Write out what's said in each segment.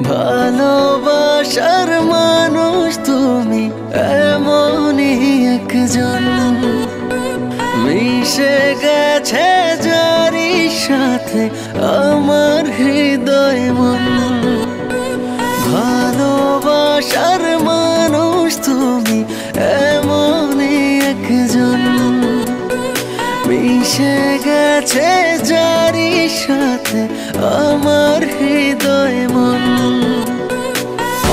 ভালোবাসার মানুষ তুমি এমনই একজন, মিশে গেছে যারি সাথে আমার হৃদয় মন। ভালোবাসার মানুষ তুমি এমনই একজন, মিশে গেছে যারি সাথে আমার হৃদয় মন।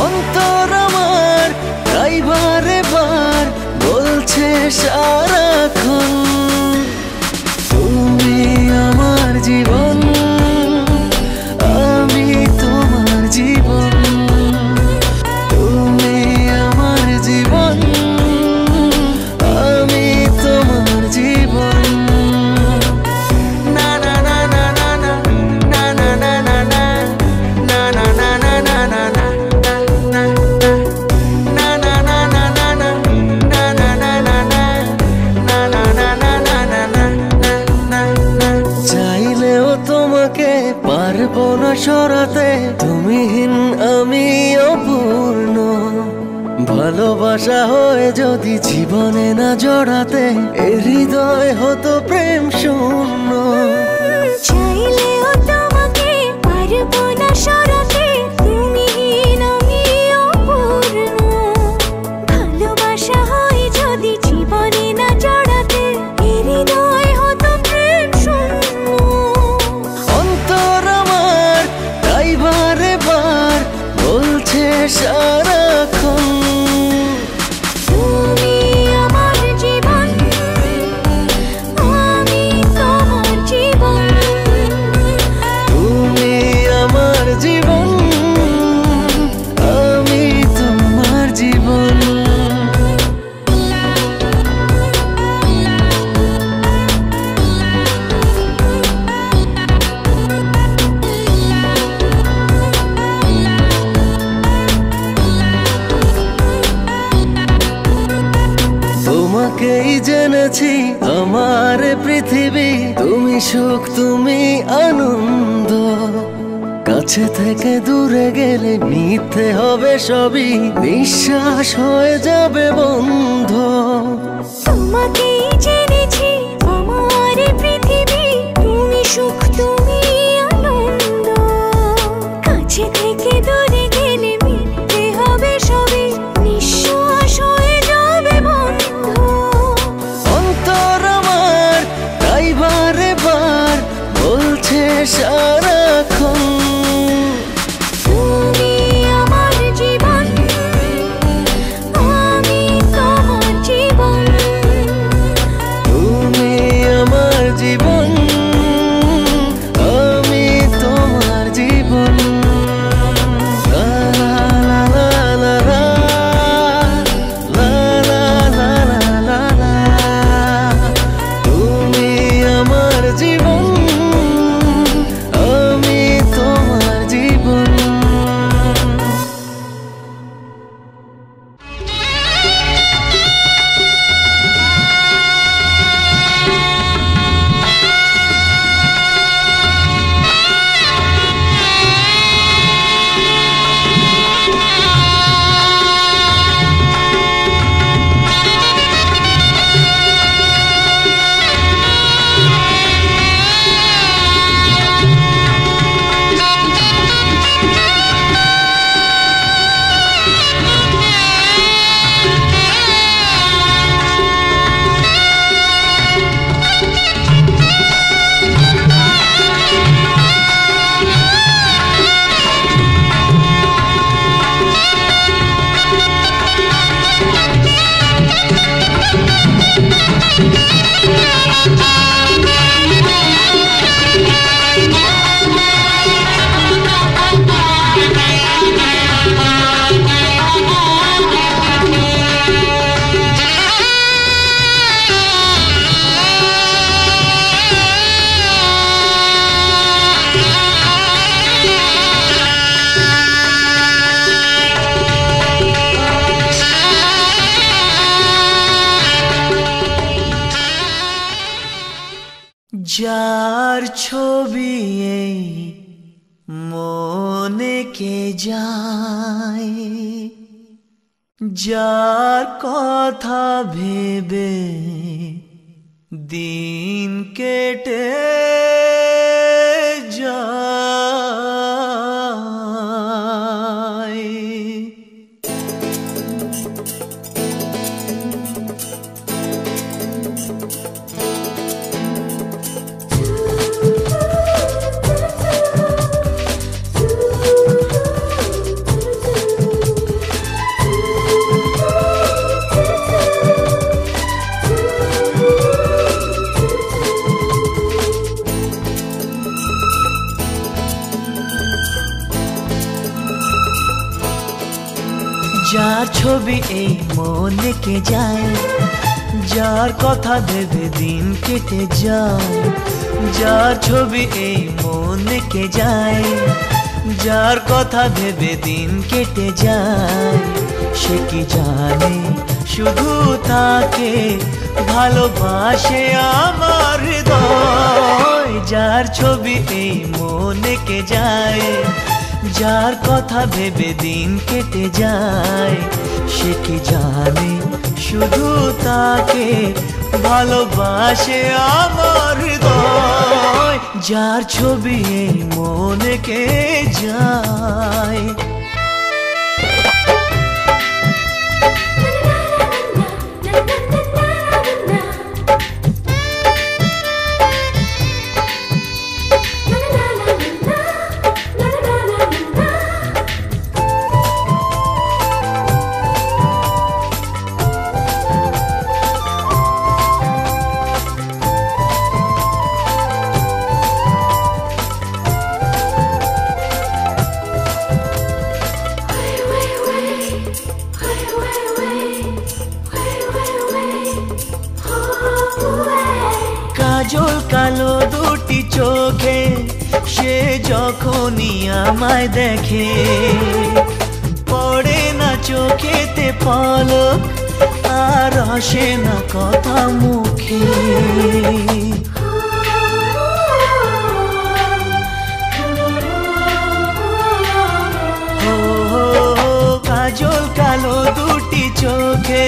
অন্তর আমার তাই বারে বার বলছে সারাক্ষণ, তুমি আমার জীবন, আমি তোমার জীবন। তুমি আমার জীবন, আমি তোমার জীবন। চাইলেও তোমাকে পারবো না সরাতে, তুমিহীন আমি অপূর্ণ। ভালোবাসা হয়ে যদি জীবনে না জড়াতে, এ হৃদয় হতো প্রেম শূন্য। চাইলেও তোমাকে পারবো না সরাতে, তুমিহীন আমি অপূর্ণ। ভালোবাসা হয় যদি জীবনে না জড়াতে, এ হৃদয় হতো প্রেম শূন্য। অন্তর আমার তাই বারে বার বলছে সারাক্ষণ, তুমি আমার জীবন, আমি তোমার জীবন। তুমি আমার জীবন, আমি তোমার জীবন। তোমাকেই জেনেছি আমার পৃথিবী, তুমি সুখ তুমি আনন্দ। কাছে থেকে দূরে গেলে মিথ্যে হবে সবই, নিঃশ্বাস হয়ে যাবে বন্ধ। তোমাকেই জেনেছি আমার পৃথিবী, তুমি সুখ তুমি আনন্দ। কাছে থেকে দূরে গেলে মিথ্যে হবে সবই, নিঃশ্বাস হয়ে যাবে বন্ধ। অন্তর আমার তাই বারে বার বলছে সারাক্ষণ, তুমি আমার জীবন, আমি তোমার জীবন। তুমি আমার জীবন, আমি তোমার জীবন। লা লা লা লা লা লা লা লা লা লা। তুমি আমার জীবন, আমি তোমার জীবন। যার ছবি এই মনে কে যায়, যার কথা ভেবে দিন কেটে যায়। যার ছবি এই মনে কে যায়, যার কথা ভেবে দিন কেটে যায়, যার ছবি এই মনে কে যায়, যার কথা ভেবে দিন কেটে যায়, সে কি জানে শুধু তাকে ভালোবাসে আমার হৃদয়। যার ছবি এই মনে কে যায়, যার কথা ভেবে দিন কেটে যায়, সে কি জানে শুধু তাকে ভালোবাসে আমার হৃদয়। যার ছবি এই মনে কে যায়। কাজল কালো দুটি চোখে সে যখনই আমায় দেখে, পড়ে না চোখেতে পলক আর আসে না কথা মুখে। কাজল কালো দুটি চোখে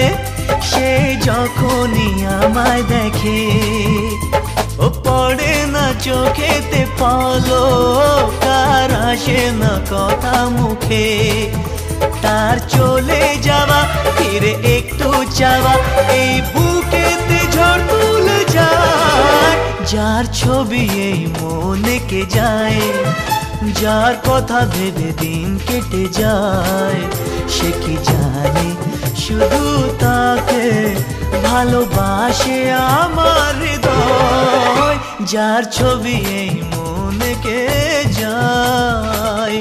সে যখনই আমায় দেখে, ও পড়ে না চোখেতে পলক আর আসে না কথা মুখে। তার চলে যাওয়া ফিরে একটু চাওয়া এই বুকেতে ঝড় তুলে যায়। যার ছবি এই মনে কে যায়, যার কথা ভেবে দিন কেটে যায়, সে কি জানে শুধু তাকে ভালোবাসে আমার হৃদয়। যার ছবি এই মনে কে যায়।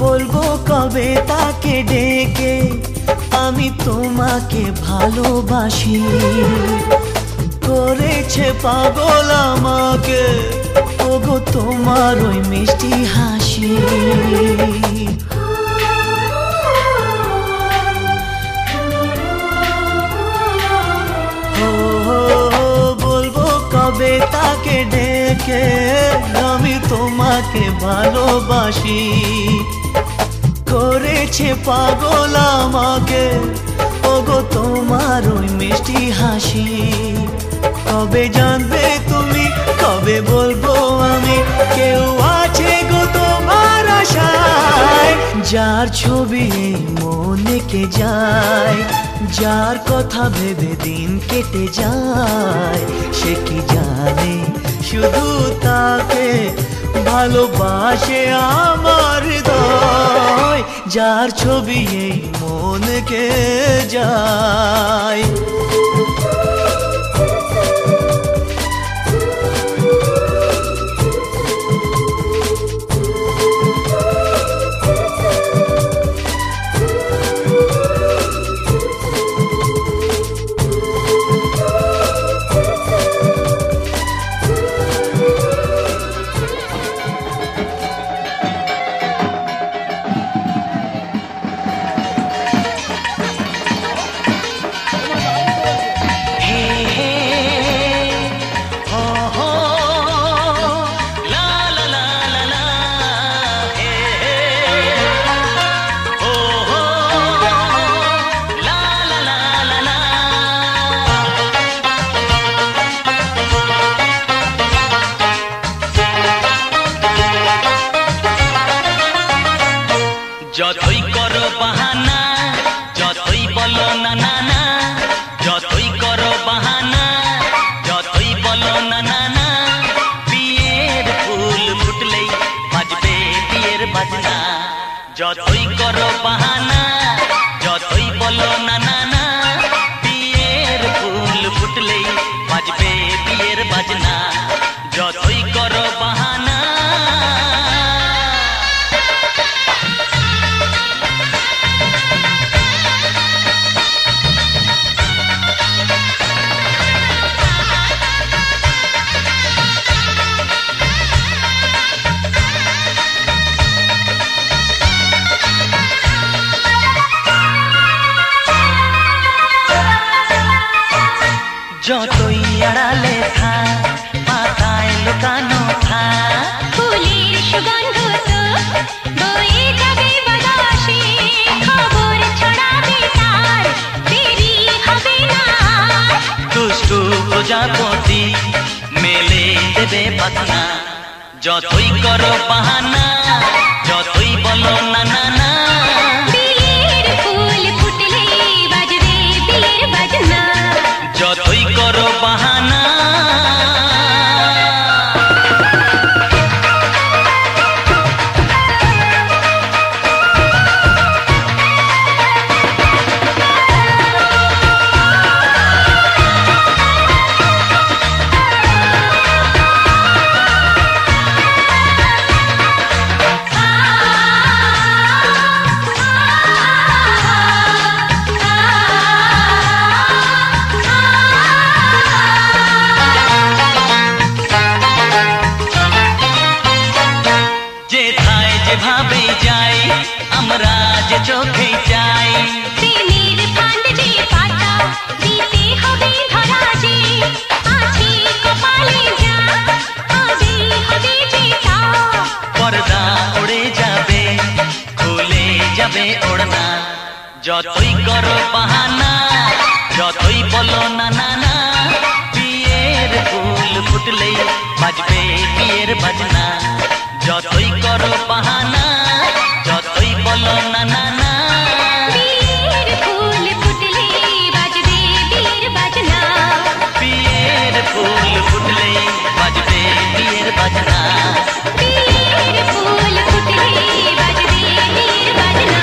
বলবো কবে তাকে ডেকে আমি তোমাকে ভালোবাসি, করেছে পাগল আমাকে ওগো তোমার ওই মিষ্টি হাসি। বলবো কবে তাকে ডেকে আমি তোমাকে ভালোবাসি, করেছে পাগল আমাকে ওগো তোমার ওই মিষ্টি হাসি। কবে জানবে তুমি, কবে বলবো আমি, কেউ আছে গো তোমার আশায়। যার ছবি এই মনে কে যায়, যার কথা ভেবে দিন কেটে যায়, সে কি জানে শুধু তাকে ভালোবাসে আমার হৃদয়, যার ছবি এই মনকে যায়। যতই করো বাহানা, যতই বলো না না না, যতই করো বাহানা, যতই বলো না না না, বিয়ের ফুল ফুটলেই বাজবে বিয়ের বাজনা। যতই করো বাহানা, যতই বলো না না না, বিয়ের ফুল ফুটলেই বাজবে বিয়ের বাজনা। যতই করো বাহানা। যতই আড়ালে থাক, পাতায় লুকানো থাক, ফুলের সুগন্ধ তো বয়ে যাবে বাতাসে, খবর ছড়াবে তার, দেরি হবে না। দুষ্টু প্রজাপতি মেলে দেবে পাখনা। যতই করো বাহানা, যতই বলো না না না, বিয়ের ফুল ফুটলে বাজবে বিয়ের বাজনা। যতই করো বাহানা। যেভাবে যাই আমরা যে চোখে যাই, প্রেমের ফান্ড যে পাতা দিতে হবে ধরা যে, আছে কপালে যা হবে হবে যে তা। পর্দা উড়ে যাবে, খুলে যাবে ওড়না। যতই করো বাহানা, যতই বলো না না না, বিয়ের ফুল ফুটলেই বাজবে বিয়ের বাজনা। যতই করো বাহানা, যতই বলো না না না, বিয়ের ফুল ফুটলে বাজবে বিয়ের বাজনা। বিয়ের ফুল ফুটলেই বাজবে বিয়ের বাজনা। বিয়ের ফুল ফুটলে বাজবে বিয়ের বাজনা।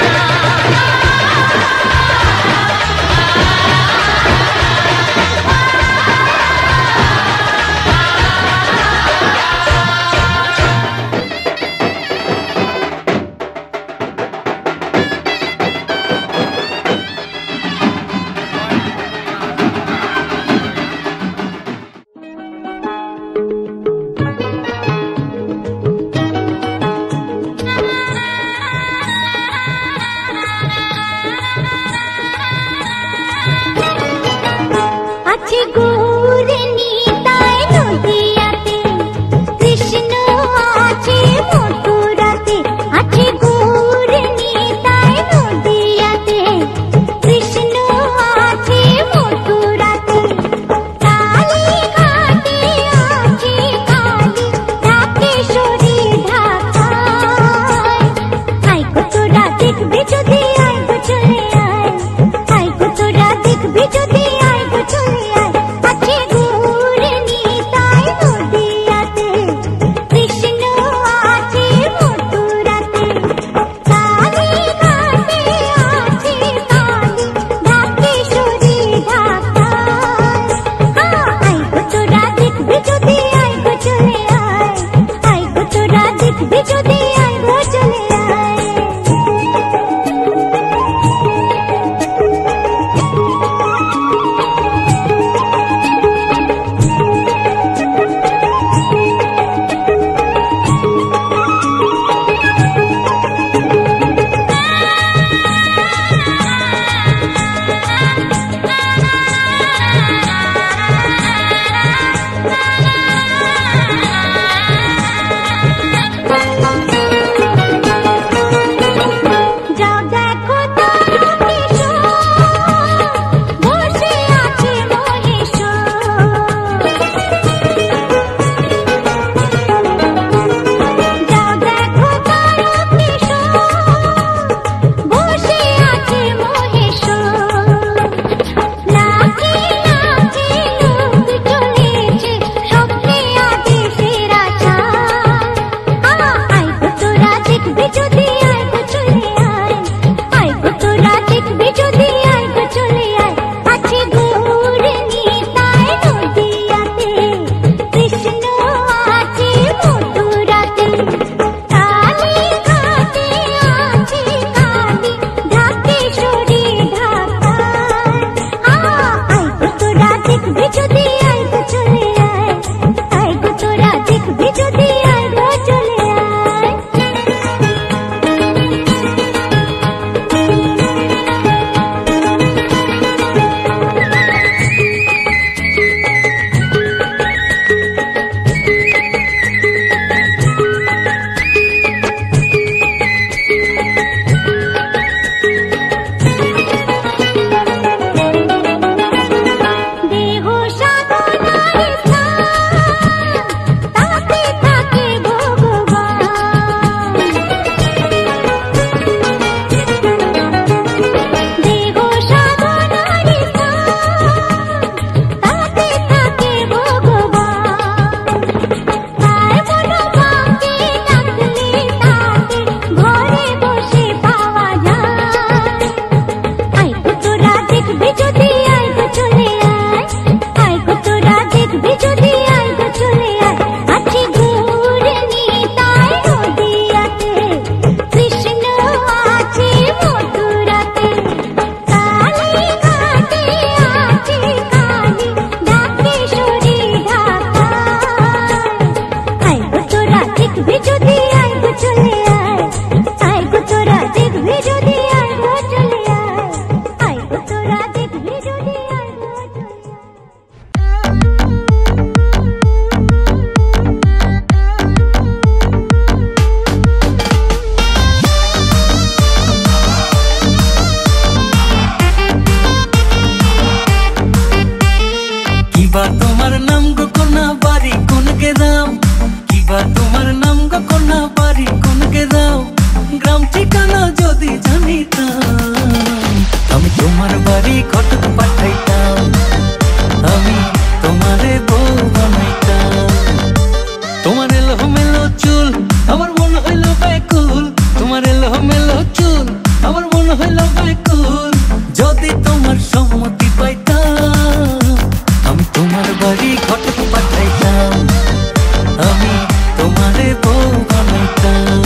আছে গুড় নিতাই নদিয়াতে, কৃষ্ণ আছে মথুরাতে। আছে গুড় নিতাই নদিয়াতে, কৃষ্ণ আছে মথুরাতে। কালী ঘাটে আছে কালী, ঢাকেশ্বরী ঢাকায়। আই গো তোরা দেখবি যদি আই গো চলে আয়, আই গো তোরা দেখবি যদি আই গো চলে আয়। দেখবি যদি আয় গো চলে আয়, আয় গো তোরা দেখবি যদি আয় গো চলে আয়। দেহ সাধনার স্থান, তাতে থাকে ভগবান। দেহ সাধনার স্থান, তাতে থাকে ভগবান। তার মনোভাবকে ডাকলে তাকে ঘরে বসে পাওয়া যায়। আয় গো তোরা দেখবি যদি আয় গো চলে আয়, আয় গো তোরা দেখবি যদি আয় গো চলে আয়। আছে ঘুরে নিতাই নদিয়াতে, কৃষ্ণ আছে মথুরাতে। কালী ঘাটে আছে কালী, ডাকেশ্বরী ঢাকায়। আয় গো তোরা দেখবি যদি আয় গো চলে আয়, আয় গো তোরা দেখবি যদি আয় গো চলে আয়, আয় গো তোরা দেখবি যদি আয় গো চলে আয়। কিবা তোমার নাম গো কোনা বাড়ি কোন গ্রাম, কিবা তোমার নাম গো কোনা বাড়ি কোন গ্রাম। গ্রাম ঠিকানা যদি জানিতাম, আমি তোমার বাড়ি ঘটক পাঠাইতাম, আমি তোমারে বউ বানাইতাম। তোমার এলো মেলো চুল আমার মন হইল ব্যাকুল, তোমার এলো মেলো চুল আমার মন হইল ব্যাকুল। যদি তোমার সম্মতি পাইতাম, আমি তোমার বাড়ি ঘটক পাঠাইতাম, আমি তোমারে বউ বানাইতাম।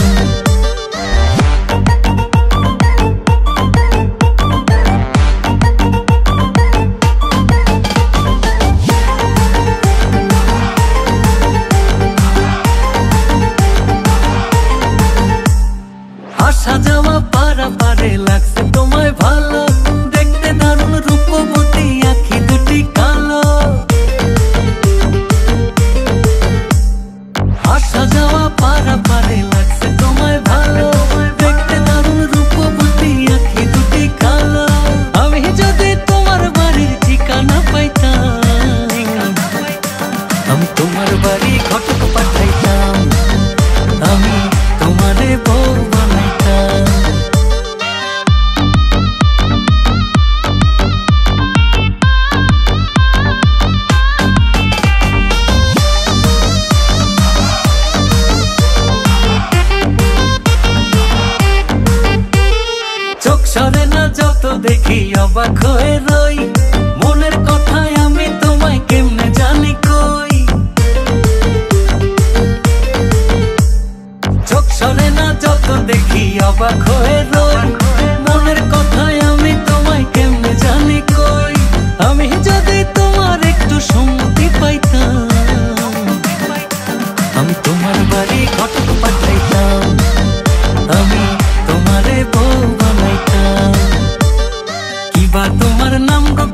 আসা যাওয়া পারা পারে লাগছে তোমায় ভালো, দেখতে দারুণ রূপবতী আখি দুটি কালো। আসা যাওয়া পারা পারে লাগছে তোমায় ভালো, দেখতে দারুণ রূপবতী আখি দুটি কালো। আমি যদি তোমার বাড়ির ঠিকানা পাইতাম, আমি তোমার বাড়ি ঘটক পাঠাইতাম, আমি তোমারে বউ বানাইতাম। চোখ সরে না যত দেখি অবাক হয়ে রই, মনের কথায় আমি তোমায় কেমনে জানি কই। চোখ সরে না যত দেখি অবাক হয়ে রই, মনের কথায় আমি তোমায় কেমনে জানি কই। আমি যদি তোমার একটু সম্মতি পাইতাম, আমি তোমার বাড়ি ঘটক পাঠাইতাম, আমি তোমারে বউ বানাইতাম। কিবা তোমার নাম গো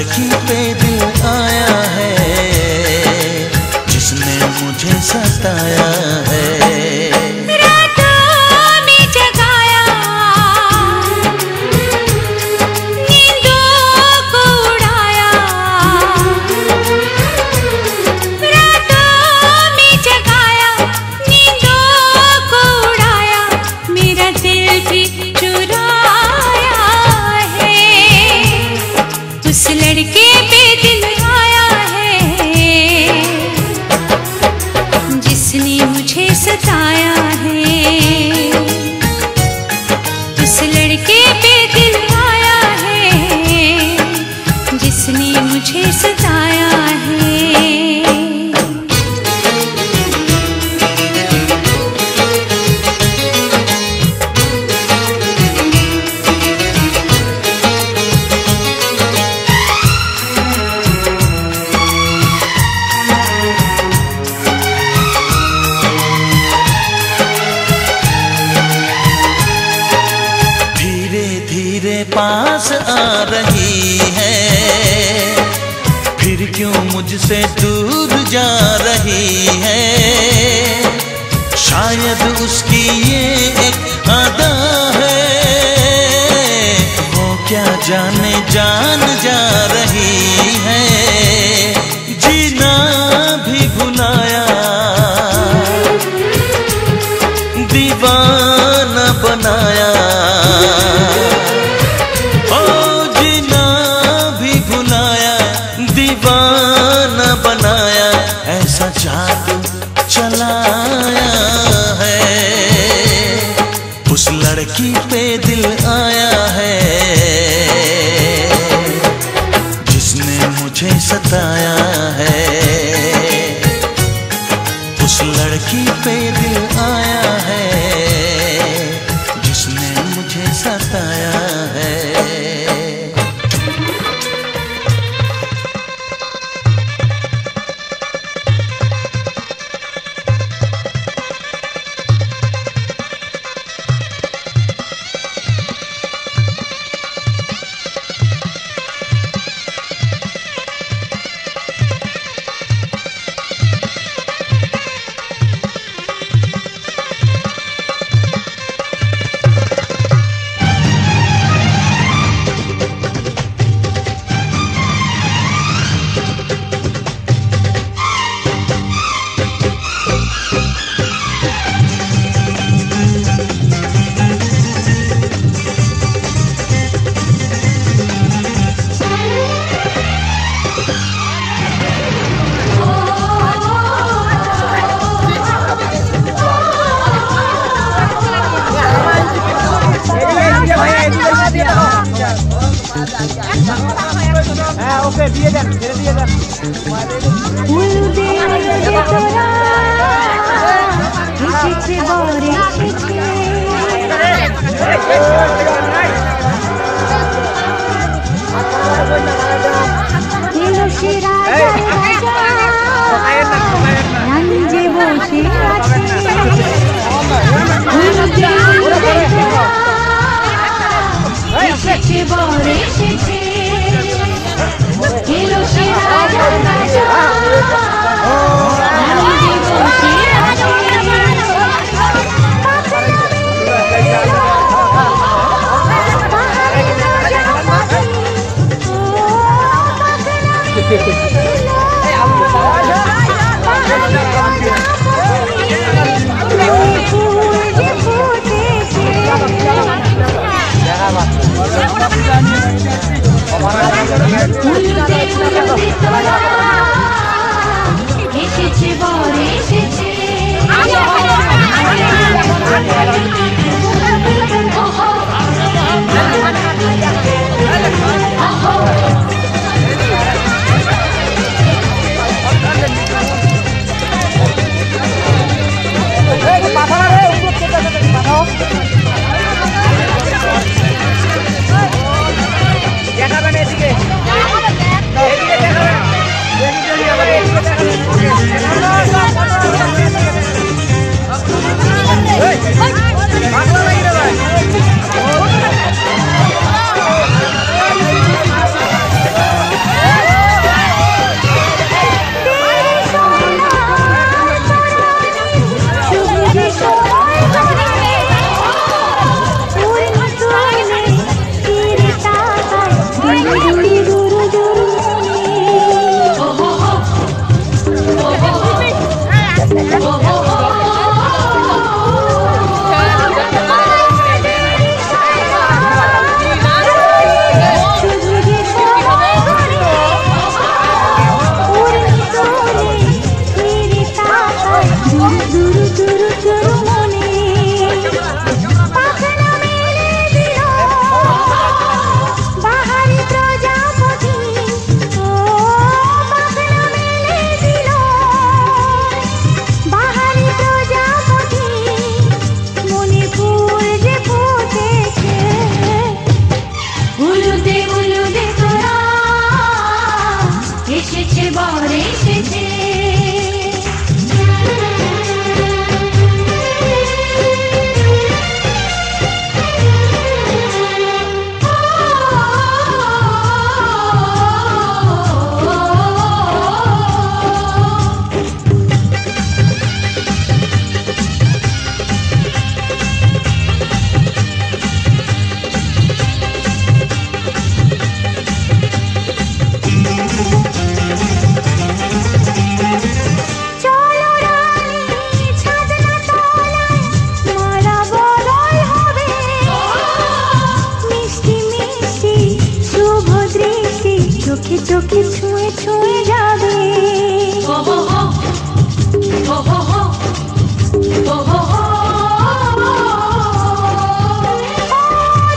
लड़की पे दिल आया है जिसने मुझे सताया है। लड़के पे दिल आया है जिसने मुझे सताया है। उस लड़के पे दिल आया है जिसने मुझे सताया है। पास आ रही है फिर क्यों मुझसे दूर जा रही है। शायद उसकी ये एक अदा है वो क्या जाने जान जा रही है। जीना भी भुलाया दीवाना बनाया बनाया ऐसा जादू चलाया है। उस लड़की पे दिल आया है जिसने मुझे सताया है। उस लड़की पे दिल आया है जिसने मुझे सताया है। ওকে দিয়ে দেন, ছেড়ে দিয়ে দেন। দেখাবেন এদিকে, এদিকে দেখাবেন। চোখে ছুঁয়ে ছুঁয়ে যাবে। ও হো হো ও হো হো ও হো হো।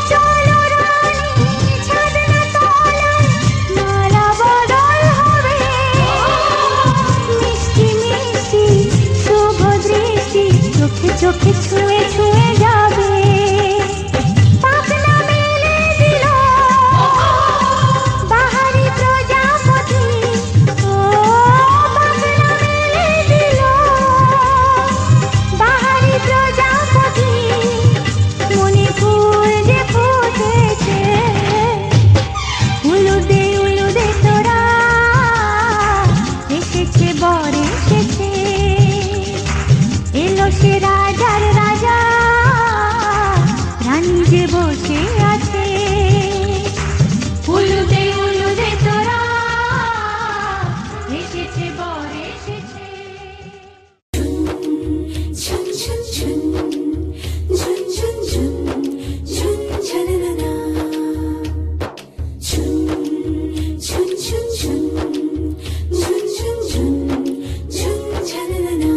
চলো রানী ছাদনা তলায় মালা বদল হবে। মিষ্টি মিষ্টি শুভ দৃষ্টি চোখে চোখে ছুঁয়ে ছুঁয়ে যাবে। পাখনা মেলে দিল বাহারি প্রজাপতি। ও পাখনা মেলে দিল বাহারি প্রজাপতি। মনে ফুল যে ফুটেছে উলুদে উলুদে তোরা। এসেছে বর এসেছে এলো সে রাজার রাজা। রানী যে বসে আছে উলুদে উলুদে তোরা। এসেছে বর এসেছে। ঝুন ঝুন ঝুন ঝুন ঝুন ঝুন ঝুন ঝননা। ঝুন ঝুন ঝুন ঝুন ঝুন ঝুন ঝুন ঝুন ঝননা।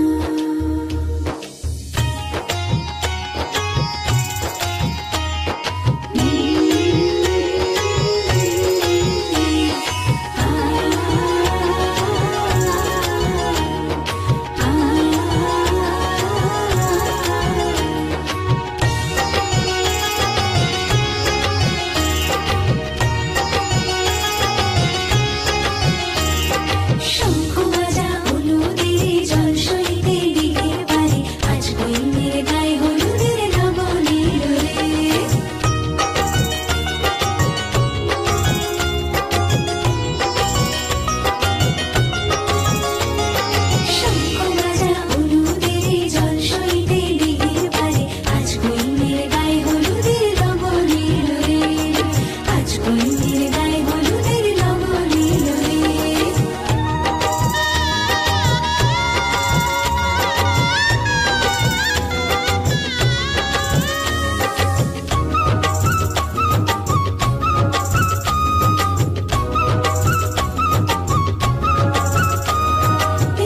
শঙ্খ বাজা হলুদের জল সইতে দিঘির পারে। আজ বইনের গায়ে হলুদের লবণের রে। শঙ্খ বাজা হলুদের জল সইতে দিঘির পারে। আজ বইনের গায়ে হলুদের লবণের রে। আজ বইনের গায়ে হলুদের লবণের রে।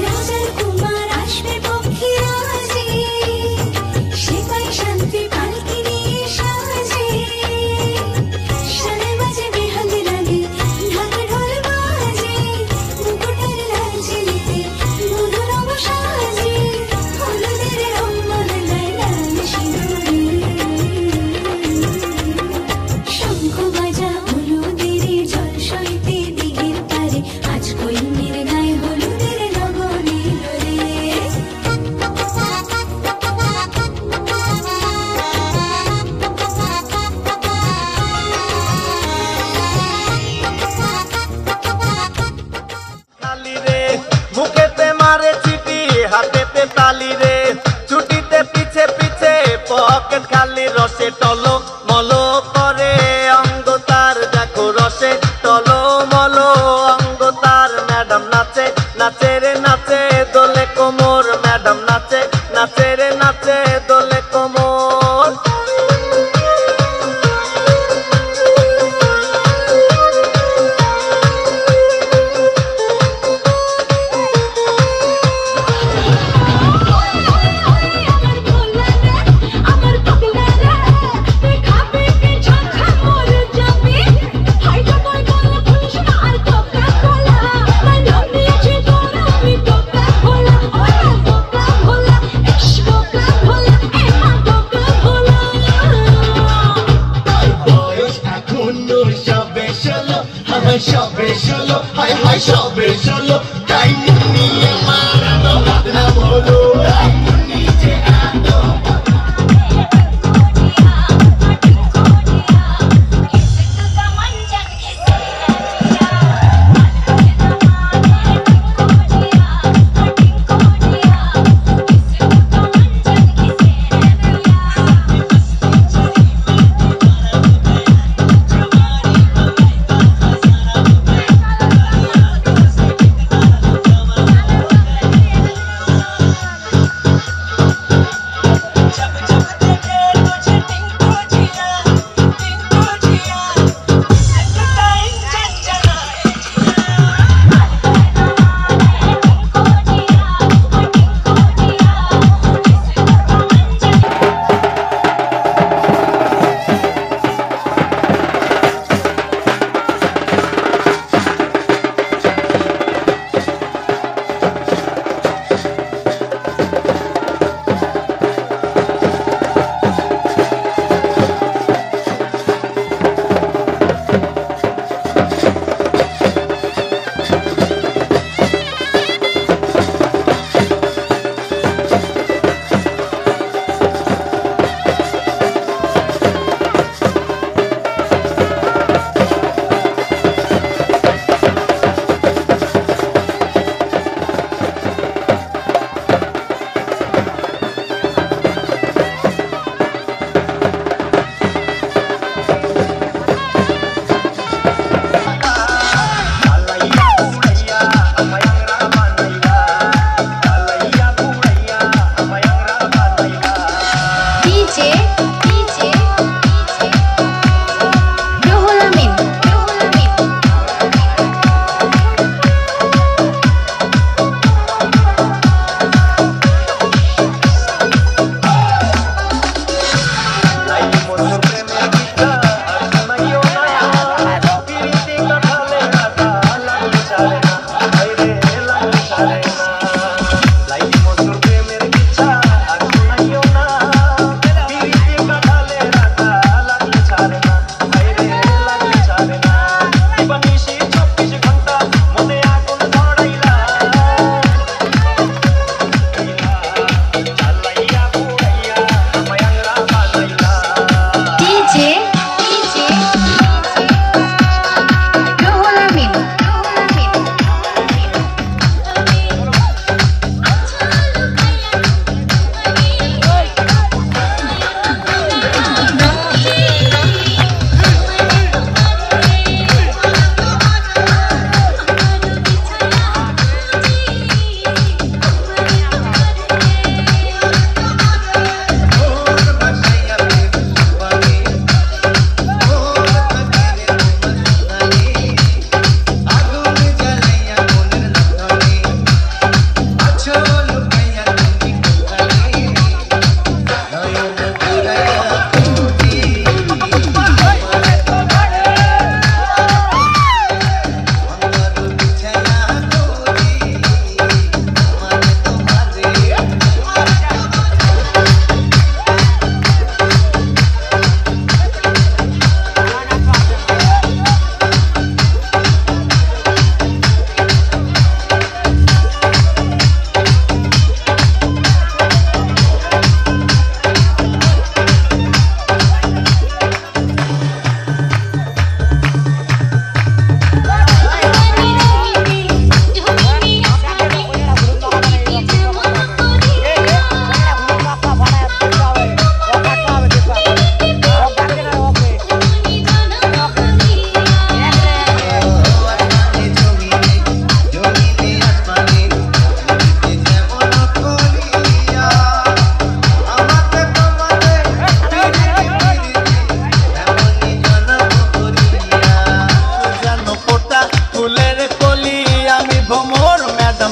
রাজার কুমার আসবে পক্ষীরাজে। সেপাই শান্তি পালকি নিয়ে সাজে। সারে বাজে বেহালি লাগে ঢাক ঢোল বাজে। মুকুটের লাল ঝিলিতে মধুর রব সাজে। হলুদের রং বদলায় লাল সিঁদুরে। শঙ্খ বাজা হলুদের জল সইতে দিঘির পারে। আজ বইনের গায়ে হলুদের লবণের রে। তালি রে মুখেতে মারে চিঠি হাতেতে তালি রে। ছুটিতে পিছে পিছে পকেট খালি রসে টলো মলো করে অঙ্গ তার দেখো রসে টলো মলো অঙ্গ তার। ম্যাডাম নাচে নাচে রে নাচে দোলে কোমর। ম্যাডাম নাচে নাচে রে নাচে দোলে কোমর। আমার পাগলা রে দেখা পেতে ঝাঁঝা মরে যাবে। হাইটা কই গলা খুলিস না আর কোকা কোলা। তাই নাম দিয়েছি তোর আমি কোকা কোলা। কোকা কোলা ইস কোকা কোলা এ মা কোকা কোলা। বয়স এখনো সবে ষোলো। আমার সবে ষোলো হায় হায় সবে ষোলো। তাই নিয়ে মারানো বদনাম হলো। নিজে এত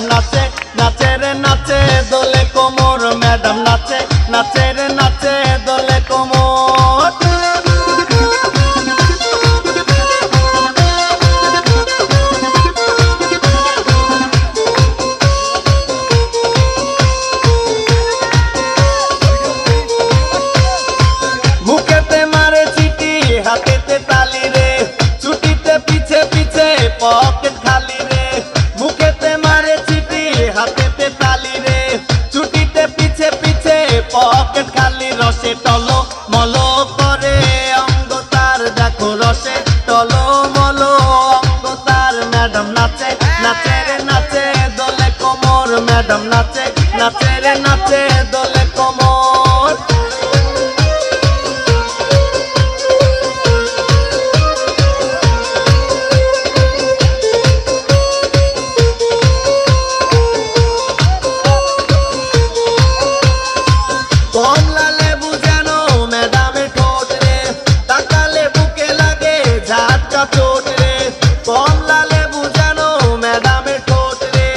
ম্যাডাম নাচে নাচে রে নাচে দোলে কোমর ম্যাডাম নাচে নাচে রে নাচে দোলে কোমর মুখেতে মারে চিঠি হাতেতে তালি রে ছুটিতে পিছে পিছে পকেট খালি রে মুখেতে মারে চিঠি হাতেতে তালি রে ছুটিতে পিছে পিছে পকেট খালি রসে টলো মলো করে অঙ্গ তার দেখো রসে টলো মলো অঙ্গ তার ম্যাডাম নাচে নাচে রে নাচে দোলে কোমর ম্যাডাম নাচে নাচে রে নাচে দোলে কোমর কমলা লেবু যেন ম্যাডামের ঠোঁট রে তাকালে বুকে লাগে ঝাটকা চোট রে কমলা লেবু যেন ম্যাডামের ঠোঁট রে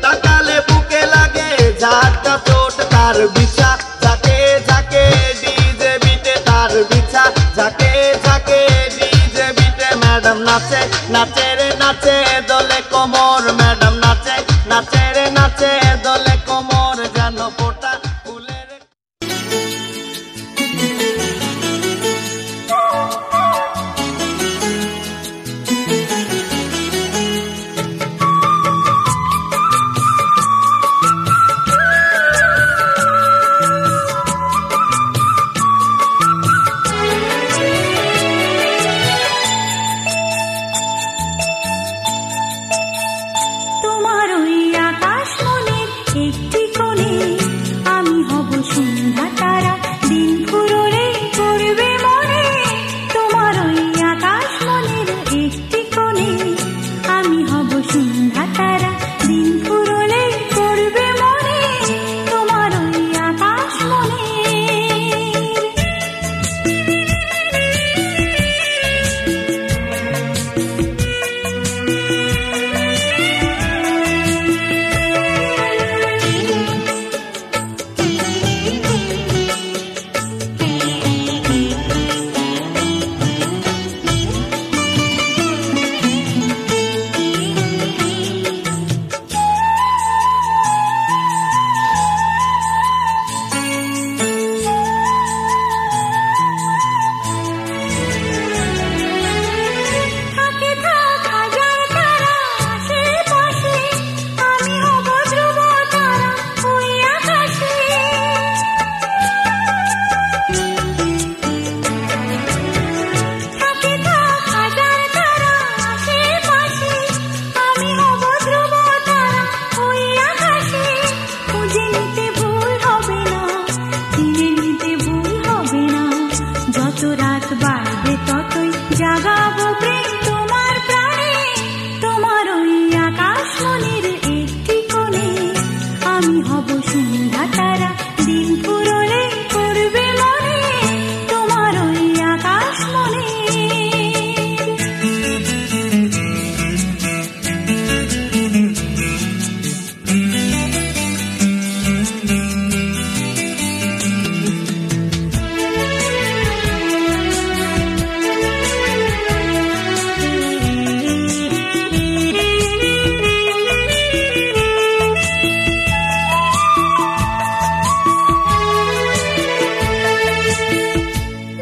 তাকালে বুকে লাগে ঝাটকা চোট তার বিছা ঝাঁকে ঝাঁকে ডিজে বিটে তার বিছা ঝাঁকে ঝাঁকে ডিজে বিটে ম্যাডাম নাচে নাচে রে নাচে দোলে কোমর ম্যাডাম নাচে নাচে রে নাচে দোলে কোমর যেন ফোটা ফুলের তোমার ওই আকাশ মনের একটি কোণে আমি হব সন্ধ্যা তারা দিন ফুরোলে পড়বে মনে তোমার ওই আকাশ মনের একটি কোণে আমি হব সন্ধ্যা তারা দিন ফুরোলে পড়বে মনে তোমার ওই আকাশ মনের থাকে থাক হাজার তারা আশেপাশে আমি হব ধ্রুব তারা ওই আকাশে থাকে থাক হাজার তারা আশেপাশে আমি হব ধ্রুব তারা ওই আকাশে খুঁজে নিতে ভুল হবে না কিনে নিতে ভুল হবে না যত রাত বাড়বে ততই জাগাবো প্রেম তোমার প্রাণে তোমার ওই আকাশ মনের একটি কোণে আমি হব সন্ধ্যা তারা দিন ফুরোলে পড়বে মনে তোমার ওই আকাশ মনের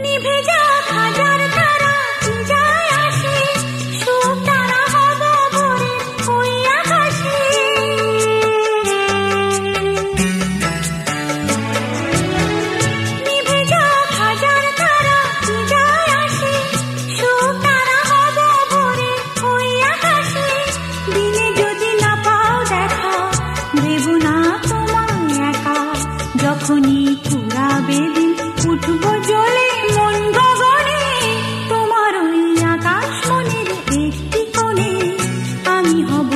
নিভে যাক হাজার তারা কি যায় আসে সুখ তারা হব ভোরে ওই আকাশে নিভে যাক হাজার তারা কি যায় আসে সুখ তারা হব ভোরে ওই আকাশে দিনে যদি না পাও দেখা দেব না তোমায় একা যখনই পুরাবে দিন উঠব জ্বলে মন গগনে তোমার ওই আকাশ মনের একটি কোণে আমি হব